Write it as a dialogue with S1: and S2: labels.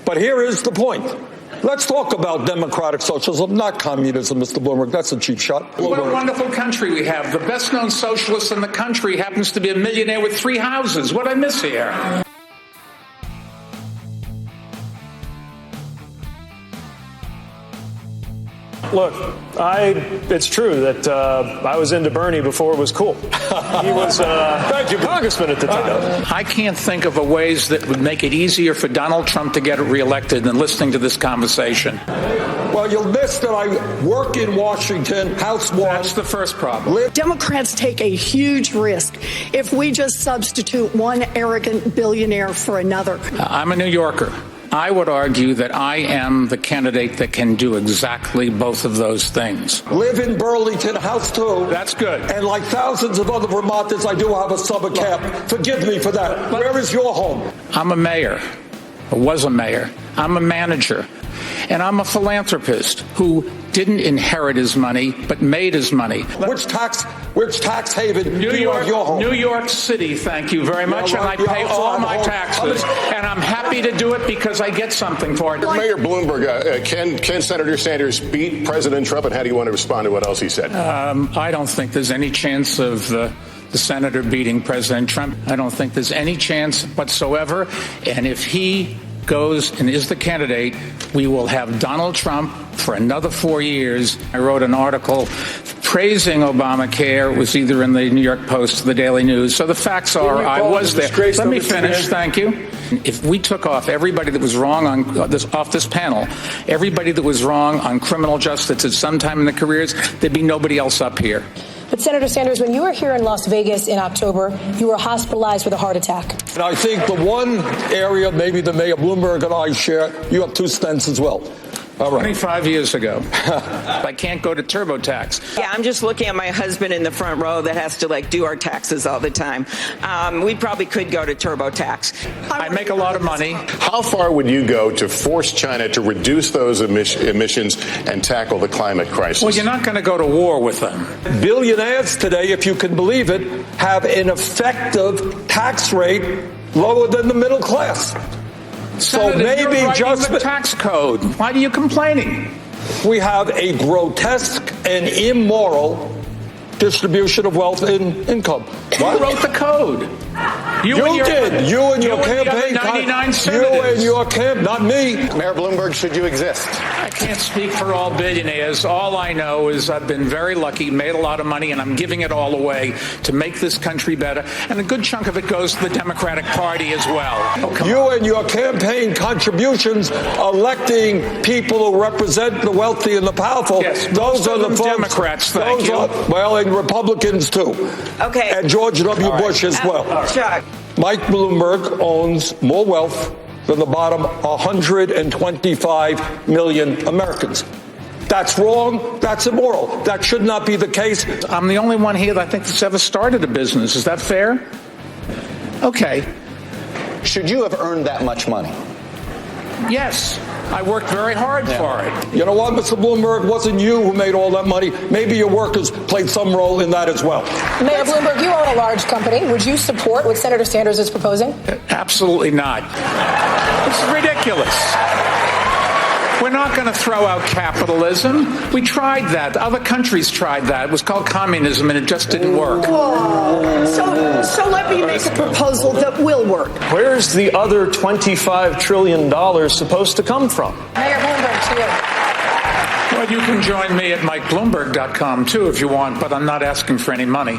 S1: But here is the point. Let's talk about democratic socialism, not communism, Mr. Bloomberg. That's a cheap shot.
S2: What a wonderful country we have. The best-known socialist in the country happens to be a millionaire with 3 houses. What I miss here?
S3: Look, it's true that I was into Bernie before it was cool. He was thank you, congressman at the time.
S2: I can't think of a ways that would make it easier for Donald Trump to get reelected than listening to this conversation.
S1: Well, you'll miss that I work in Washington, House One.
S2: That's the first problem.
S4: Democrats take a huge risk if we just substitute one arrogant billionaire for another.
S2: I'm a New Yorker. I would argue that I am the candidate that can do exactly both of those things.
S1: Live in Burlington, House 2.
S2: That's good.
S1: And like thousands of other Vermonters, I do have a summer camp. Forgive me for that. Where is your home?
S2: I'm a mayor. I was a mayor. I'm a manager. And I'm a philanthropist who didn't inherit his money, but made his money.
S1: Which tax haven do you have your home?
S2: New York City, thank you very much. And I pay all my taxes. And I'm happy to do it because I get something for it.
S5: Mayor Bloomberg, can Senator Sanders beat President Trump? And how do you want to respond to what else he said?
S2: I don't think there's any chance of the senator beating President Trump. I don't think there's any chance whatsoever. And if he goes and is the candidate, we will have Donald Trump for another 4 years. I wrote an article praising Obamacare. It was either in the New York Post or the Daily News. So the facts are I was there. Let me finish. Thank you. If we took off everybody that was wrong off this panel, everybody that was wrong on criminal justice at some time in their careers, there'd be nobody else up here.
S6: But Senator Sanders, when you were here in Las Vegas in October, you were hospitalized with a heart attack.
S1: And I think the one area maybe that Mayor Bloomberg and I share, you have 2 stents as well. All right.
S2: 25 years ago. I can't go to TurboTax.
S7: Yeah, I'm just looking at my husband in the front row that has to do our taxes all the time. We probably could go to TurboTax.
S2: I make a lot of money.
S5: How far would you go to force China to reduce those emissions and tackle the climate crisis?
S2: Well, you're not going to go to war with them.
S1: Billionaires today, if you can believe it, have an effective tax rate lower than the middle class.
S2: Senator,
S1: so maybe just
S2: the tax code. Why are you complaining?
S1: We have a grotesque and immoral distribution of wealth and income.
S2: Who wrote the code?
S1: You did. You and your campaign.
S2: 99
S1: you and your camp, not me.
S5: Mayor Bloomberg, should you exist?
S2: I can't speak for all billionaires. All I know is I've been very lucky, made a lot of money, and I'm giving it all away to make this country better. And a good chunk of it goes to the Democratic Party as well.
S1: You and your campaign contributions electing people who represent the wealthy and the powerful.
S2: Yes,
S1: those are the folks,
S2: Democrats, thank you.
S1: And Republicans too.
S7: Okay.
S1: And George W. Bush as well.
S7: Chuck.
S1: Mike Bloomberg owns more wealth than the bottom 125 million Americans. That's wrong. That's immoral. That should not be the case.
S2: I'm the only one here that I think that's ever started a business. Is that fair? Okay.
S8: Should you have earned that much money?
S2: Yes. I worked very hard for it.
S1: You know what, Mr. Bloomberg? It wasn't you who made all that money. Maybe your workers played some role in that as well.
S6: Mayor Bloomberg, you own a large company. Would you support what Senator Sanders is proposing?
S2: Absolutely not. This is ridiculous. We're not going to throw out capitalism. We tried that. Other countries tried that. It was called communism, and it just didn't work.
S4: So let me make a proposal that will work.
S3: Where's the other $25 trillion supposed to come from?
S6: Mayor Bloomberg, to you.
S2: Well, you can join me at MikeBloomberg.com, too, if you want, but I'm not asking for any money.